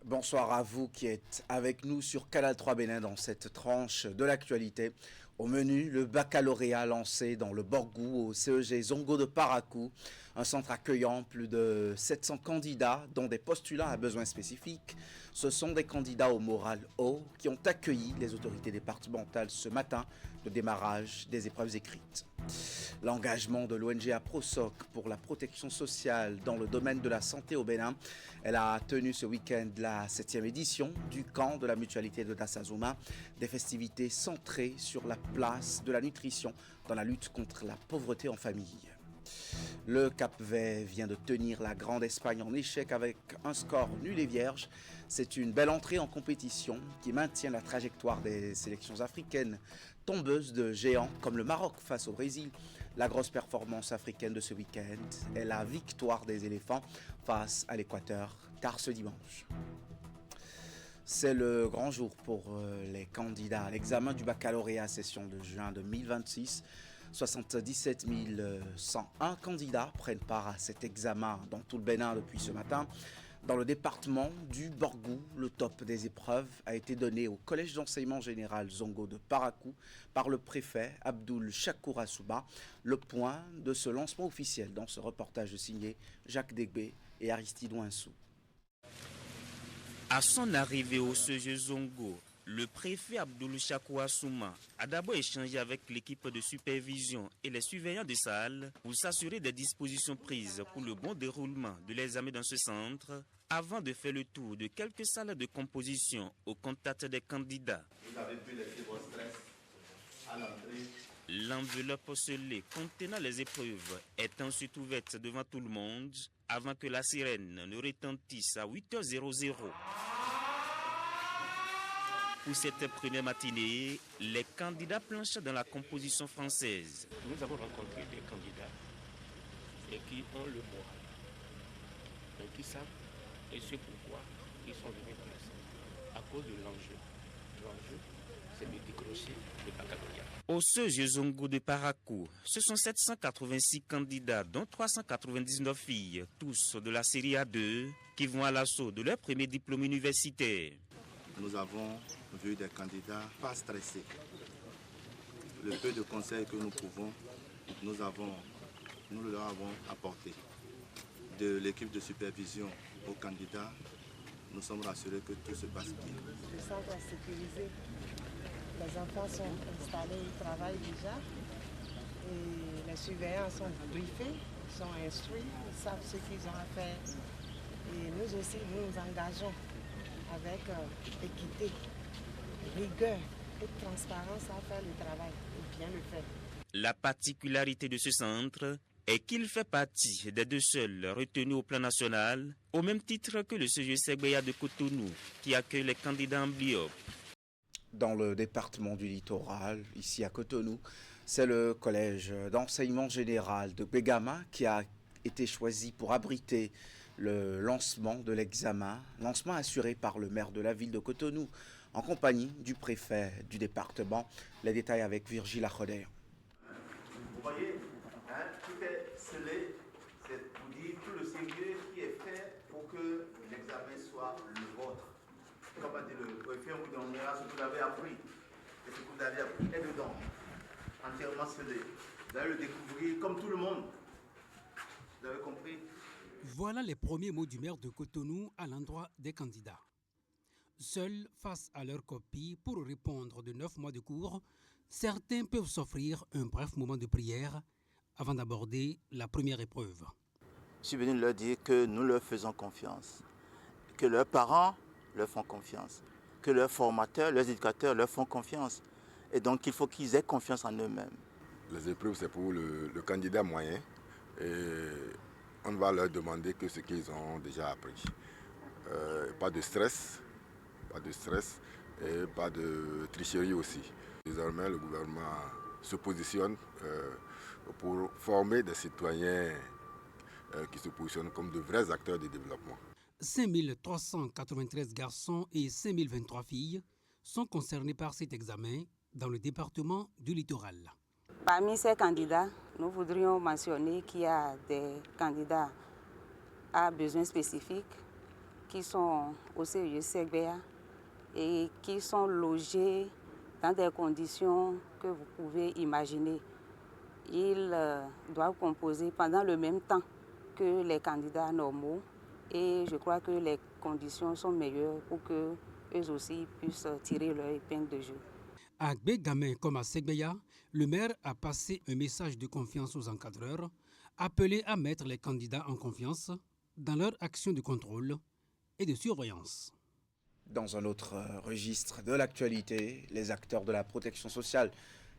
Bonsoir à vous qui êtes avec nous sur Canal 3 Bénin dans cette tranche de l'actualité. Au menu, le baccalauréat lancé dans le Borgou au CEG Zongo de Parakou, un centre accueillant plus de 700 candidats dont des postulats à besoins spécifiques. Ce sont des candidats au moral haut qui ont accueilli les autorités départementales ce matin, le démarrage des épreuves écrites. L'engagement de l'ONG APROSOC pour la protection sociale dans le domaine de la santé au Bénin. Elle a tenu ce week-end la 7e édition du camp de la mutualité de Dassazouma, des festivités centrées sur la place de la nutrition dans la lutte contre la pauvreté en famille. Le Cap-Vert vient de tenir la Grande Espagne en échec avec un score nul et vierge. C'est une belle entrée en compétition qui maintient la trajectoire des sélections africaines tombeuses de géants comme le Maroc face au Brésil. La grosse performance africaine de ce week-end est la victoire des éléphants face à l'Équateur tard ce dimanche. C'est le grand jour pour les candidats à l'examen du baccalauréat session de juin 2026. 77 101 candidats prennent part à cet examen dans tout le Bénin depuis ce matin. Dans le département du Borgou, le top des épreuves a été donné au collège d'enseignement général Zongo de Parakou par le préfet Abdoul Chakour Assouba. Le point de ce lancement officiel dans ce reportage signé Jacques Degbé et Aristide Ouinsou. À son arrivée au CEG Zongo, le préfet Abdoul Chakour Assouba a d'abord échangé avec l'équipe de supervision et les surveillants de salle pour s'assurer des dispositions prises pour le bon déroulement de l'examen dans ce centre avant de faire le tour de quelques salles de composition au contact des candidats. Vous avez pu laisser vos stress à l'entrée. L'enveloppe scellée contenant les épreuves est ensuite ouverte devant tout le monde avant que la sirène ne retentisse à 8h00. Pour cette première matinée, les candidats planchent dans la composition française. Nous avons rencontré des candidats et qui ont le moral, mais qui savent et c'est pourquoi ils sont venus dans le centre, à cause de l'enjeu. L'enjeu, c'est de décrocher le baccalauréat. Au CEG Zongo de Parakou, ce sont 786 candidats, dont 399 filles, tous de la série A2, qui vont à l'assaut de leur premier diplôme universitaire. Nous avons vu des candidats pas stressés. Le peu de conseils que nous pouvons, nous leur avons apporté. De l'équipe de supervision aux candidats, nous sommes rassurés que tout se passe bien. Le centre est sécurisé. Les enfants sont installés, ils travaillent déjà. Et les surveillants sont briefés, sont instruits, ils savent ce qu'ils ont à faire. Et nous aussi, nous nous engageons avec équité, rigueur et transparence à faire le travail et bien le faire. La particularité de ce centre est qu'il fait partie des deux seuls retenus au plan national, au même titre que le CEG Segbeya de Cotonou, qui accueille les candidats en Bliop. Dans le département du littoral, ici à Cotonou, c'est le collège d'enseignement général de Begama qui a été choisi pour abriter le lancement de l'examen, lancement assuré par le maire de la ville de Cotonou, en compagnie du préfet du département. Les détails avec Virgile Akhoder. Vous voyez, tout est scellé, c'est pour dire tout le sérieux qui est fait pour que l'examen soit le vôtre. Comme a dit le préfet, on vous donnera ce que vous avez appris. Et ce que vous avez appris est dedans, entièrement scellé. Vous allez le découvrir comme tout le monde. Vous avez compris? Voilà les premiers mots du maire de Cotonou à l'endroit des candidats. Seuls face à leur copie pour répondre de 9 mois de cours, certains peuvent s'offrir un bref moment de prière avant d'aborder la première épreuve. Je suis venu leur dire que nous leur faisons confiance, que leurs parents leur font confiance, que leurs formateurs, leurs éducateurs leur font confiance. Et donc il faut qu'ils aient confiance en eux-mêmes. Les épreuves, c'est pour le candidat moyen. Et on va leur demander que ce qu'ils ont déjà appris. Pas de stress et pas de tricherie aussi. Désormais, le gouvernement se positionne pour former des citoyens qui se positionnent comme de vrais acteurs du développement. 5393 garçons et 5023 filles sont concernés par cet examen dans le département du littoral. Parmi ces candidats, nous voudrions mentionner qu'il y a des candidats à besoins spécifiques, qui sont au CEG Segbea et qui sont logés dans des conditions que vous pouvez imaginer. Ils doivent composer pendant le même temps que les candidats normaux et je crois que les conditions sont meilleures pour qu'eux aussi puissent tirer leur épingle de jeu. À Gbegame comme à Segbea, le maire a passé un message de confiance aux encadreurs, appelé à mettre les candidats en confiance dans leur action de contrôle et de surveillance. Dans un autre registre de l'actualité, les acteurs de la protection sociale,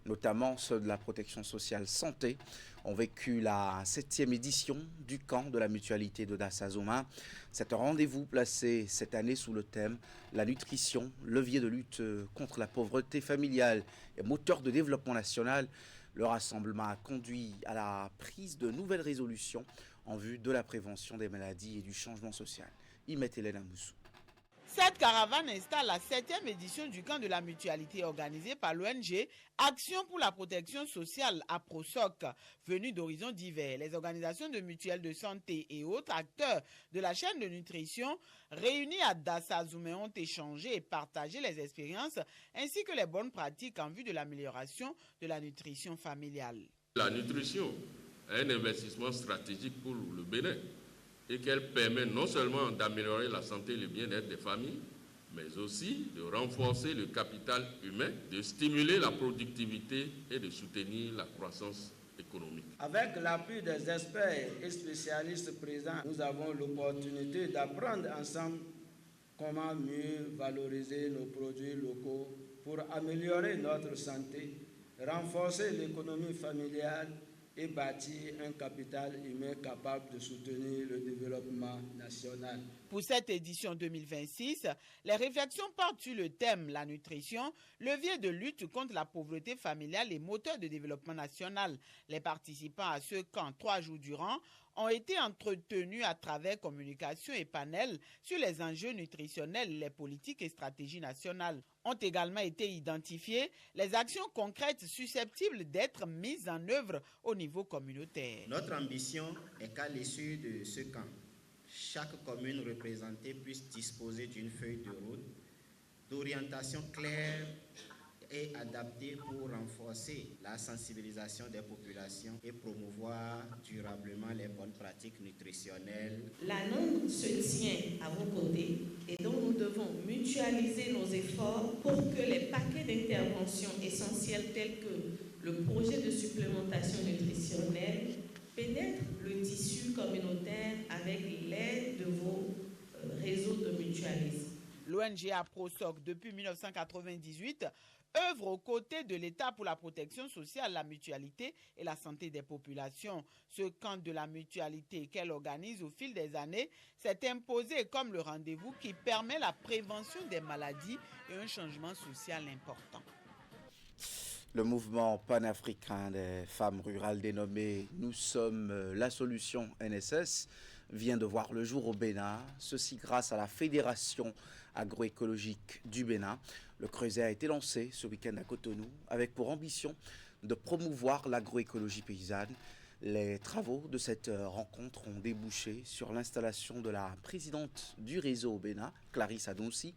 notamment ceux de la protection sociale santé, ont vécu la 7e édition du camp de la mutualité de Dassazuma. C'est un rendez-vous placé cette année sous le thème « La nutrition, levier de lutte contre la pauvreté familiale et moteur de développement national ». Le rassemblement a conduit à la prise de nouvelles résolutions en vue de la prévention des maladies et du changement social. Imet Hélène Moussou. Cette caravane installe la 7e édition du camp de la mutualité organisée par l'ONG Action pour la protection sociale à Prosoc, venue d'horizons divers. Les organisations de mutuelles de santé et autres acteurs de la chaîne de nutrition réunis à Dassazuma ont échangé et partagé les expériences ainsi que les bonnes pratiques en vue de l'amélioration de la nutrition familiale. La nutrition est un investissement stratégique pour le Bénin et qu'elle permet non seulement d'améliorer la santé et le bien-être des familles, mais aussi de renforcer le capital humain, de stimuler la productivité et de soutenir la croissance économique. Avec l'appui des experts et spécialistes présents, nous avons l'opportunité d'apprendre ensemble comment mieux valoriser nos produits locaux pour améliorer notre santé, renforcer l'économie familiale et bâtir un capital humain capable de soutenir le développement national. Pour cette édition 2026, les réflexions portent sur le thème « La nutrition, levier de lutte contre la pauvreté familiale et moteur de développement national ». Les participants à ce camp 3 jours durant ont été entretenus à travers communication et panels sur les enjeux nutritionnels, les politiques et stratégies nationales. Ont également été identifiées les actions concrètes susceptibles d'être mises en œuvre au niveau communautaire. Notre ambition est qu'à l'issue de ce camp, chaque commune représentée puisse disposer d'une feuille de route, d'orientation claire et adaptée pour renforcer la sensibilisation des populations et promouvoir durablement les bonnes pratiques nutritionnelles. La NON se tient à vos côtés et donc nous devons mutualiser nos efforts pour que les paquets d'interventions essentiels tels que le projet de supplémentation nutritionnelle pénètrent le tissu communautaire avec l'aide de vos réseaux de mutualisme. L'ONG APROSOC, depuis 1998, œuvre aux côtés de l'État pour la protection sociale, la mutualité et la santé des populations. Ce camp de la mutualité qu'elle organise au fil des années s'est imposé comme le rendez-vous qui permet la prévention des maladies et un changement social important. Le mouvement panafricain des femmes rurales dénommé « Nous sommes la solution NSS » vient de voir le jour au Bénin, ceci grâce à la Fédération agroécologique du Bénin. Le creuset a été lancé ce week-end à Cotonou avec pour ambition de promouvoir l'agroécologie paysanne. Les travaux de cette rencontre ont débouché sur l'installation de la présidente du réseau au Bénin, Clarisse Adonsi.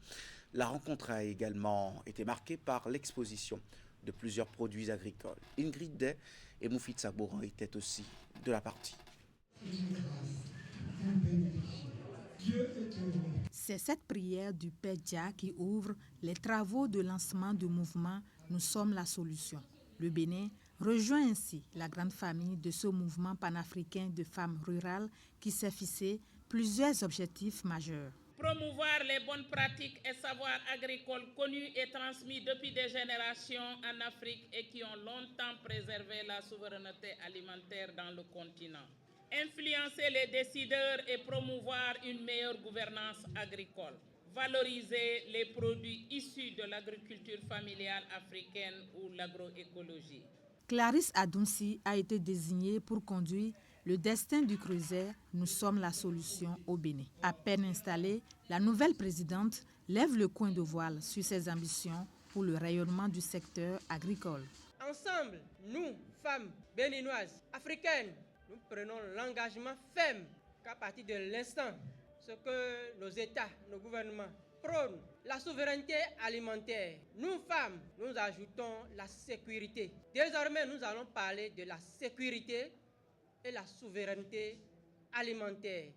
La rencontre a également été marquée par l'exposition de plusieurs produits agricoles. Ingrid Day et Moufid Sabouran étaient aussi de la partie. C'est cette prière du Père Dia qui ouvre les travaux de lancement du mouvement Nous sommes la solution. Le Bénin rejoint ainsi la grande famille de ce mouvement panafricain de femmes rurales qui s'est fixé plusieurs objectifs majeurs. Promouvoir les bonnes pratiques et savoirs agricoles connus et transmis depuis des générations en Afrique et qui ont longtemps préservé la souveraineté alimentaire dans le continent. Influencer les décideurs et promouvoir une meilleure gouvernance agricole. Valoriser les produits issus de l'agriculture familiale africaine ou l'agroécologie. Clarisse Adonsi a été désignée pour conduire le destin du creuset Nous sommes la solution au Bénin. À peine installée, la nouvelle présidente lève le coin de voile sur ses ambitions pour le rayonnement du secteur agricole. Ensemble, nous, femmes béninoises, africaines, nous prenons l'engagement ferme qu'à partir de l'instant ce que nos États, nos gouvernements prônent, la souveraineté alimentaire. Nous, femmes, nous ajoutons la sécurité. Désormais, nous allons parler de la sécurité et la souveraineté alimentaire.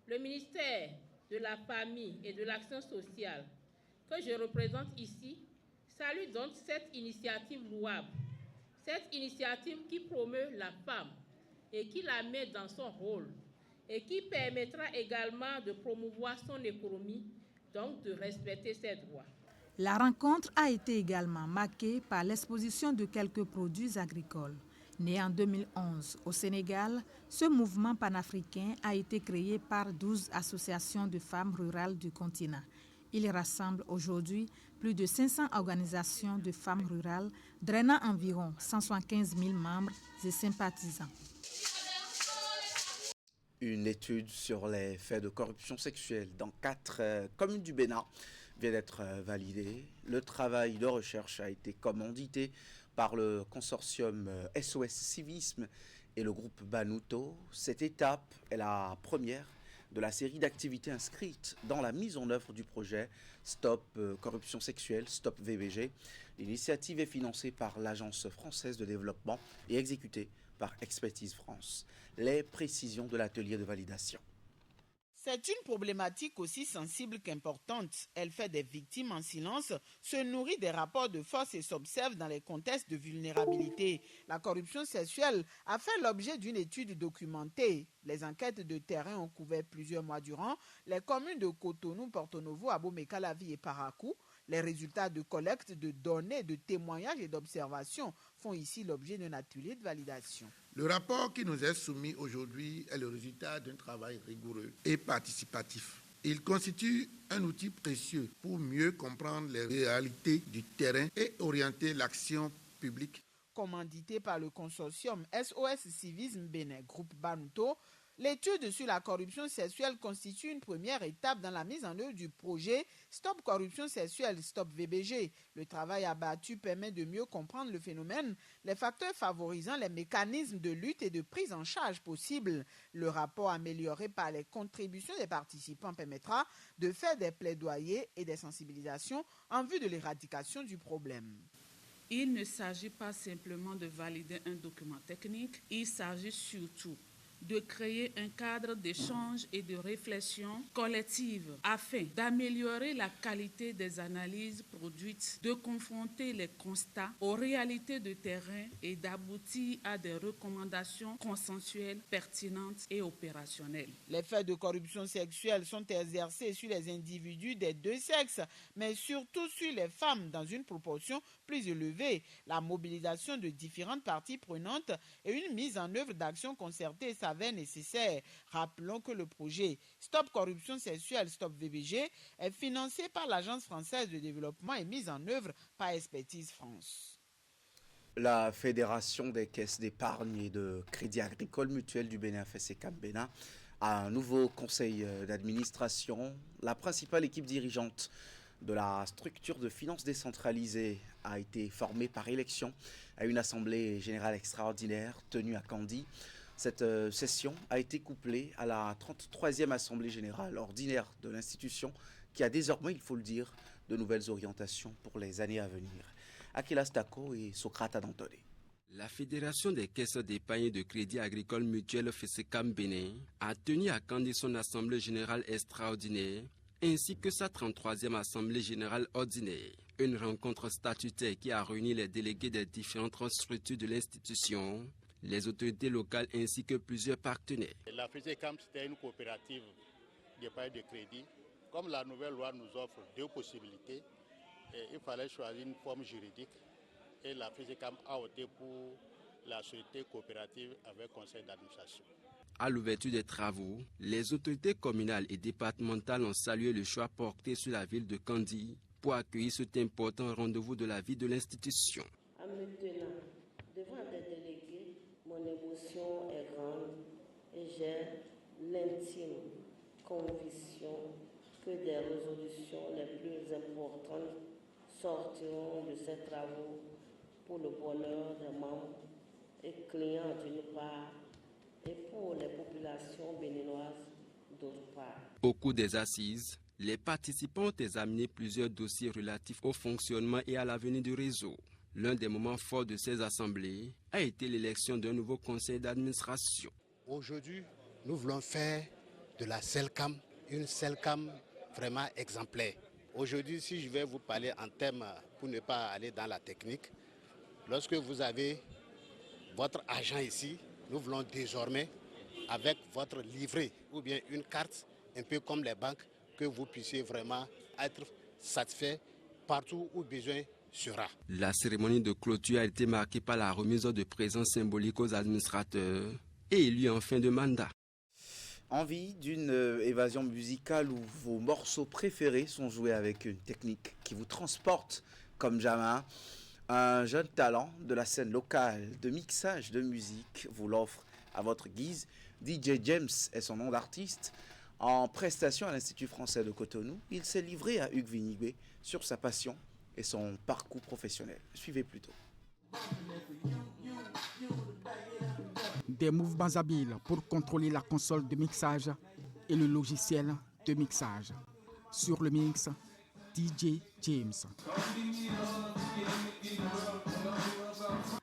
Le ministère de la Famille et de l'Action sociale, que je représente ici, salue donc cette initiative louable. Cette initiative qui promeut la femme et qui la met dans son rôle et qui permettra également de promouvoir son économie, donc de respecter ses droits. La rencontre a été également marquée par l'exposition de quelques produits agricoles. Né en 2011 au Sénégal, ce mouvement panafricain a été créé par 12 associations de femmes rurales du continent. Il rassemble aujourd'hui plus de 500 organisations de femmes rurales, drainant environ 175 000 membres et sympathisants. Une étude sur les faits de corruption sexuelle dans 4 communes du Bénin vient d'être validée. Le travail de recherche a été commandité par le consortium SOS Civisme et le groupe Banuto. Cette étape est la première de la série d'activités inscrites dans la mise en œuvre du projet Stop Corruption Sexuelle, Stop VBG. L'initiative est financée par l'Agence française de développement et exécutée par Expertise France. Les précisions de l'atelier de validation. C'est une problématique aussi sensible qu'importante. Elle fait des victimes en silence, se nourrit des rapports de force et s'observe dans les contextes de vulnérabilité. La corruption sexuelle a fait l'objet d'une étude documentée. Les enquêtes de terrain ont couvert plusieurs mois durant les communes de Cotonou, Porto Novo, Abomey-Calavi et Parakou. Les résultats de collecte de données, de témoignages et d'observations font ici l'objet d'un atelier de validation. Le rapport qui nous est soumis aujourd'hui est le résultat d'un travail rigoureux et participatif. Il constitue un outil précieux pour mieux comprendre les réalités du terrain et orienter l'action publique. Commandité par le consortium SOS Civisme Bénin, groupe Banuto, l'étude sur la corruption sexuelle constitue une première étape dans la mise en œuvre du projet Stop Corruption Sexuelle, Stop VBG. Le travail abattu permet de mieux comprendre le phénomène, les facteurs favorisant les mécanismes de lutte et de prise en charge possibles. Le rapport amélioré par les contributions des participants permettra de faire des plaidoyers et des sensibilisations en vue de l'éradication du problème. Il ne s'agit pas simplement de valider un document technique, il s'agit surtout de créer un cadre d'échange et de réflexion collective afin d'améliorer la qualité des analyses produites, de confronter les constats aux réalités de terrain et d'aboutir à des recommandations consensuelles, pertinentes et opérationnelles. Les faits de corruption sexuelle sont exercés sur les individus des deux sexes, mais surtout sur les femmes dans une proportion plus élevée. La mobilisation de différentes parties prenantes et une mise en œuvre d'actions concertées s'avère nécessaire. Rappelons que le projet Stop Corruption Sexuelle, Stop VBG est financé par l'Agence française de développement et mis en œuvre par Expertise France. La Fédération des caisses d'épargne et de crédit agricole mutuel du Bénin, FECAM Bénin, a un nouveau conseil d'administration. La principale équipe dirigeante de la structure de finances décentralisée a été formée par élection à une assemblée générale extraordinaire tenue à Kandy. Cette session a été couplée à la 33e assemblée générale ordinaire de l'institution qui a désormais, il faut le dire, de nouvelles orientations pour les années à venir. Akila Stako et Socrate Adantone. La Fédération des caisses d'épargne et de crédit agricole mutuel FECAM Bénin a tenu à Kandy son assemblée générale extraordinaire ainsi que sa 33e assemblée générale ordinaire. Une rencontre statutaire qui a réuni les délégués des différentes structures de l'institution, les autorités locales ainsi que plusieurs partenaires. La FECAM, c'était une coopérative d'épargne de crédit. Comme la nouvelle loi nous offre deux possibilités, il fallait choisir une forme juridique et la FECAM a opté pour la société coopérative avec conseil d'administration. À l'ouverture des travaux, les autorités communales et départementales ont salué le choix porté sur la ville de Kandy pour accueillir cet important rendez-vous de la vie de l'institution. En me tenant devant des délégués, mon émotion est grande et j'ai l'intime conviction que des résolutions les plus importantes sortiront de ces travaux pour le bonheur des membres et clients d'une part et pour les populations béninoises d'autre part. Au cours des assises, les participants ont examiné plusieurs dossiers relatifs au fonctionnement et à l'avenir du réseau. L'un des moments forts de ces assemblées a été l'élection d'un nouveau conseil d'administration. Aujourd'hui, nous voulons faire de la CELCAM une CELCAM vraiment exemplaire. Aujourd'hui, si je vais vous parler en termes, pour ne pas aller dans la technique, lorsque vous avez votre agent ici, nous voulons désormais, avec votre livret ou bien une carte, un peu comme les banques, que vous puissiez vraiment être satisfait partout où besoin sera. La cérémonie de clôture a été marquée par la remise de présents symboliques aux administrateurs et élus en fin de mandat. Envie d'une évasion musicale où vos morceaux préférés sont joués avec une technique qui vous transporte comme jamais. Un jeune talent de la scène locale de mixage de musique vous l'offre à votre guise. DJ James est son nom d'artiste. En prestation à l'Institut français de Cotonou, il s'est livré à Hugues Vinibé sur sa passion et son parcours professionnel. Suivez plutôt. Des mouvements habiles pour contrôler la console de mixage et le logiciel de mixage. Sur le mix, DJ James.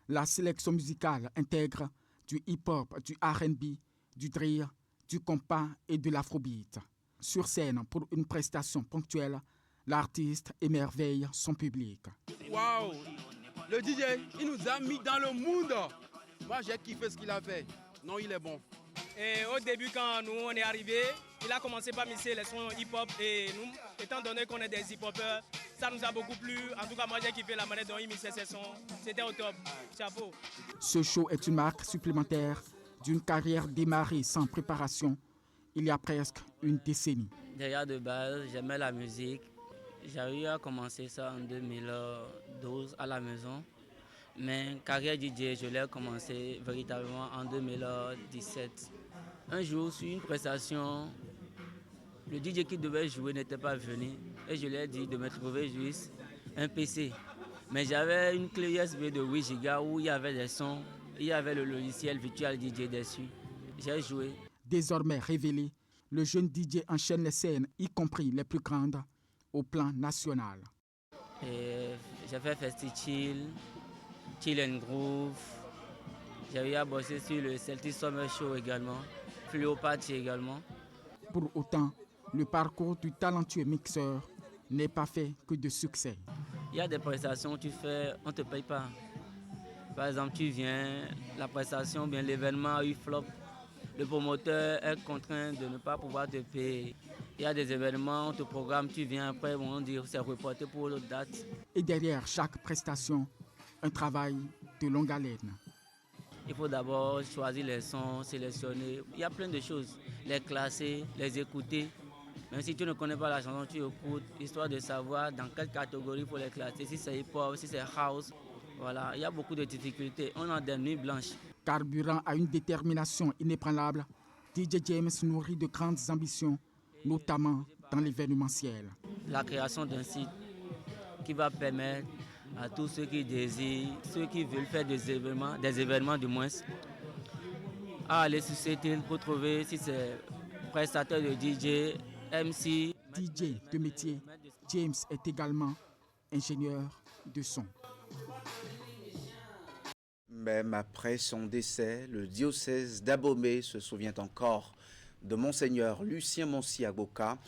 La sélection musicale intègre du hip-hop, du R&B, du drill, du compas et de l'afrobeat. Sur scène, pour une prestation ponctuelle, l'artiste émerveille son public. Waouh! Le DJ, il nous a mis dans le mood. Moi, j'ai kiffé ce qu'il a fait. Non, il est bon. Et au début, quand nous on est arrivés, il a commencé par mixer les sons hip-hop. Et nous, étant donné qu'on est des hip-hopers, ça nous a beaucoup plu. En tout cas, moi, j'ai kiffé la manière dont il mixait ses sons. C'était au top. Chapeau. Ce show est une marque supplémentaire d'une carrière démarrée sans préparation il y a presque une décennie. Déjà de base, j'aimais la musique. J'ai eu à commencer ça en 2012 à la maison. Mais carrière DJ, je l'ai commencé véritablement en 2017. Un jour, sur une prestation, le DJ qui devait jouer n'était pas venu. Et je lui ai dit de me trouver juste un PC. Mais j'avais une clé USB de 8 Go où il y avait des sons. Il y avait le logiciel Virtual DJ dessus. J'ai joué. Désormais révélé, le jeune DJ enchaîne les scènes, y compris les plus grandes, au plan national. J'ai fait Festi Chill and Groove. J'ai eu à bosser sur le Celtic Summer Show également, Fluo Party également. Pour autant, le parcours du talentueux mixeur n'est pas fait que de succès. Il y a des prestations que tu fais, on ne te paye pas. Par exemple, tu viens, la prestation, bien l'événement a eu flop. Le promoteur est contraint de ne pas pouvoir te payer. Il y a des événements, on te programme, tu viens après, on dit c'est reporté pour l'autre date. Et derrière chaque prestation, un travail de longue haleine. Il faut d'abord choisir les sons, sélectionner. Il y a plein de choses. Les classer, les écouter. Même si tu ne connais pas la chanson, tu écoutes, histoire de savoir dans quelle catégorie il faut les classer. Si c'est hip-hop, si c'est house. Voilà, il y a beaucoup de difficultés. On a des nuits blanches. Carburant à une détermination inébranlable, DJ James nourrit de grandes ambitions, notamment dans l'événementiel. La création d'un site qui va permettre à tous ceux qui désirent, ceux qui veulent faire des événements du moins, à aller sur cette île pour trouver si c'est prestataire de DJ, MC. DJ de métier, James est également ingénieur de son. Même après son décès, le diocèse d'Abomey se souvient encore de Monseigneur Lucien Monsi Agboka.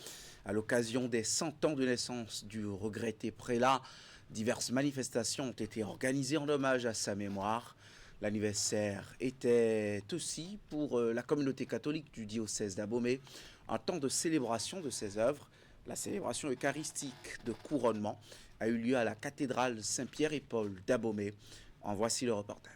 À l'occasion des 100 ans de naissance du regretté prélat, diverses manifestations ont été organisées en hommage à sa mémoire. L'anniversaire était aussi pour la communauté catholique du diocèse d'Abomey un temps de célébration de ses œuvres. La célébration eucharistique de couronnement a eu lieu à la cathédrale Saint-Pierre et Paul d'Abomey. En voici le reportage.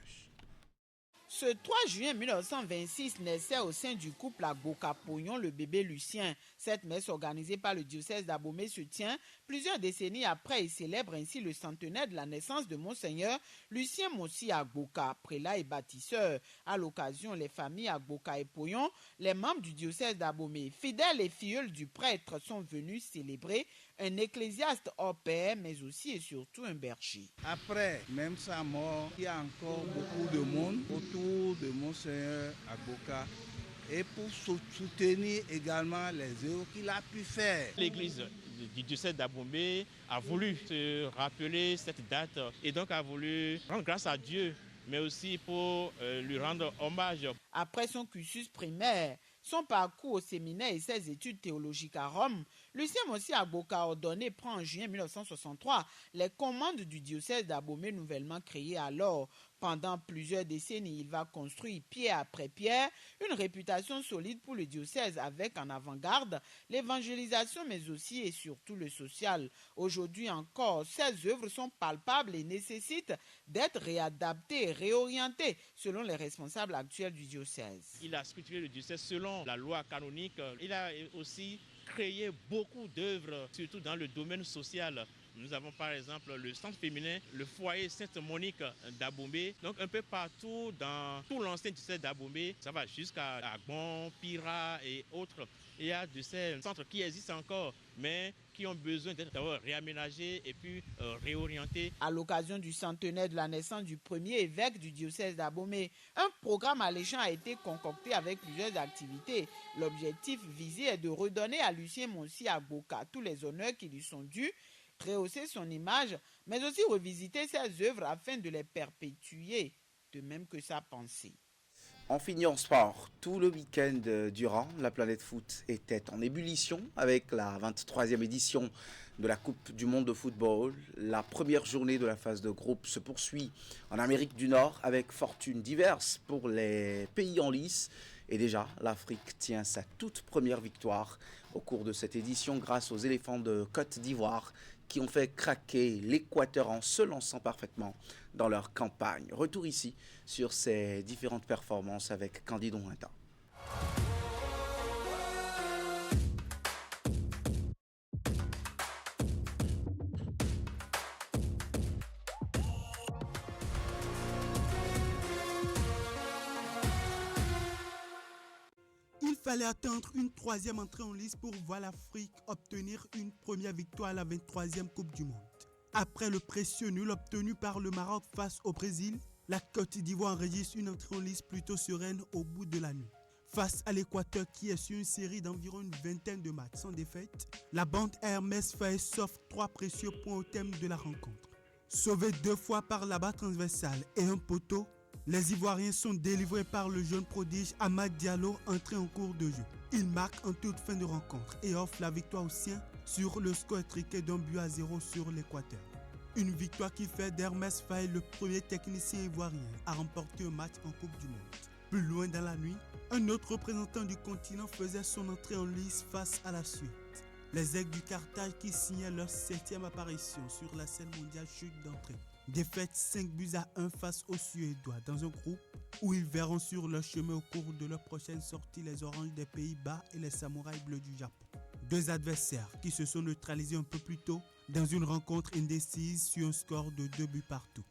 Ce 3 juin 1926 naissait au sein du couple Agboka Pognon le bébé Lucien. Cette messe organisée par le diocèse d'Abomey se tient plusieurs décennies après et célèbre ainsi le centenaire de la naissance de Monseigneur Lucien Monsi Agboka, prélat et bâtisseur. À l'occasion, les familles Agboka et Pognon, les membres du diocèse d'Abomey, fidèles et filleuls du prêtre, sont venus célébrer un ecclésiaste hors pair, mais aussi et surtout un berger. Après, même sa mort, il y a encore beaucoup de monde autour de Monseigneur Agboka. et pour soutenir également les œuvres qu'il a pu faire. L'église du diocèse d'Abomey a voulu se rappeler cette date et donc a voulu rendre grâce à Dieu, mais aussi pour lui rendre hommage. Après son cursus primaire, son parcours au séminaire et ses études théologiques à Rome, Lucien Mossi Agboka ordonné prend en juin 1963 les commandes du diocèse d'Abomey nouvellement créé alors. Pendant plusieurs décennies, il va construire pierre après pierre une réputation solide pour le diocèse avec en avant-garde l'évangélisation mais aussi et surtout le social. Aujourd'hui encore, ses œuvres sont palpables et nécessitent d'être réadaptées et réorientées selon les responsables actuels du diocèse. Il a structuré le diocèse selon la loi canonique. Il a aussi créé beaucoup d'œuvres, surtout dans le domaine social. Nous avons par exemple le centre féminin, le foyer Sainte-Monique d'Abomey. Donc un peu partout dans tout l'ancien diocèse d'Abomey, ça va jusqu'à Agbon, Pira et autres. Il y a de ces centres qui existent encore, mais qui ont besoin d'être réaménagés et puis réorientés. À l'occasion du centenaire de la naissance du premier évêque du diocèse d'Abomey, un programme alléchant a été concocté avec plusieurs activités. L'objectif visé est de redonner à Lucien Mossi Agboka tous les honneurs qui lui sont dus, rehausser son image, mais aussi revisiter ses œuvres afin de les perpétuer, de même que sa pensée. On finit en sport. Tout le week-end durant, la planète foot était en ébullition avec la 23e édition de la Coupe du monde de football. La première journée de la phase de groupe se poursuit en Amérique du Nord avec fortunes diverses pour les pays en lice. Et déjà, l'Afrique tient sa toute première victoire au cours de cette édition grâce aux éléphants de Côte d'Ivoire qui ont fait craquer l'Équateur en se lançant parfaitement dans leur campagne. Retour ici sur ces différentes performances avec Candide Onwinta. Il fallait attendre une troisième entrée en lice pour voir l'Afrique obtenir une première victoire à la 23e Coupe du Monde. Après le précieux nul obtenu par le Maroc face au Brésil, la Côte d'Ivoire enregistre une entrée en lice plutôt sereine au bout de la nuit. Face à l'Équateur qui est sur une série d'environ une vingtaine de matchs sans défaite, la bande Hermès Faé s'offre 3 précieux points au thème de la rencontre. Sauvés 2 fois par la barre transversale et un poteau, les Ivoiriens sont délivrés par le jeune prodige Amad Diallo entré en cours de jeu. Il marque en toute fin de rencontre et offre la victoire aux siens sur le score étriqué d'1-0 sur l'Équateur. Une victoire qui fait d'Hermès Faé le premier technicien ivoirien à remporter un match en Coupe du Monde. Plus loin dans la nuit, un autre représentant du continent faisait son entrée en lice face à la Suède. Les Aigles du Carthage qui signaient leur 7e apparition sur la scène mondiale chutent d'entrée. Défaite 5-1 face aux Suédois dans un groupe où ils verront sur leur chemin au cours de leur prochaine sortie les Oranges des Pays-Bas et les Samouraïs Bleus du Japon. Deux adversaires qui se sont neutralisés un peu plus tôt dans une rencontre indécise sur un score de 2 buts partout.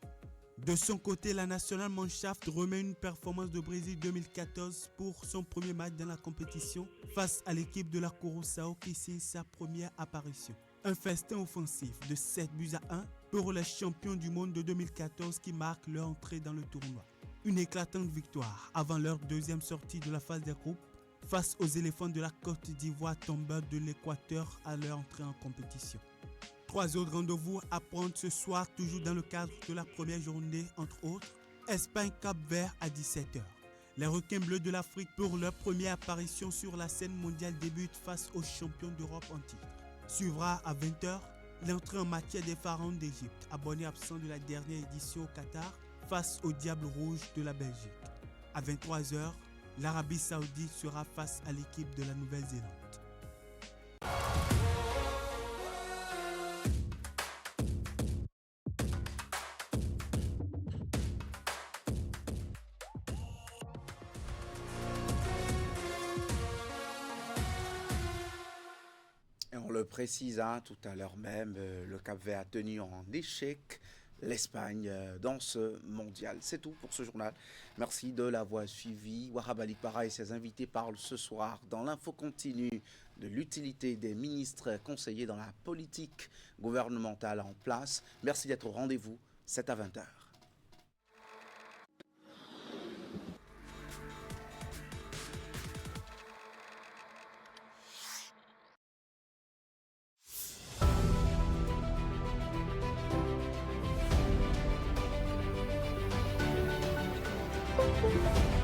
De son côté, la National Mannschaft remet une performance de Brésil 2014 pour son premier match dans la compétition face à l'équipe de la Curaçao qui signe sa première apparition. Un festin offensif de 7-1 pour les champions du monde de 2014 qui marquent leur entrée dans le tournoi. Une éclatante victoire avant leur deuxième sortie de la phase des groupes face aux éléphants de la Côte d'Ivoire tombeurs de l'Équateur à leur entrée en compétition. 3 autres rendez-vous à prendre ce soir, toujours dans le cadre de la première journée, entre autres, Espagne-Cap-Vert à 17h. Les requins bleus de l'Afrique pour leur première apparition sur la scène mondiale débutent face aux champions d'Europe en titre. Suivra à 20h l'entrée en matière des pharaons d'Égypte, abonnés absents de la dernière édition au Qatar, face aux Diables Rouges de la Belgique. À 23h, l'Arabie Saoudite sera face à l'équipe de la Nouvelle-Zélande. On le précise, tout à l'heure même, le Cap-Vert a tenu en échec l'Espagne dans ce mondial. C'est tout pour ce journal. Merci de l'avoir suivi. Wahab Ali Para et ses invités parlent ce soir dans l'info continue de l'utilité des ministres conseillers dans la politique gouvernementale en place. Merci d'être au rendez-vous. C'est à 20h. Afrique.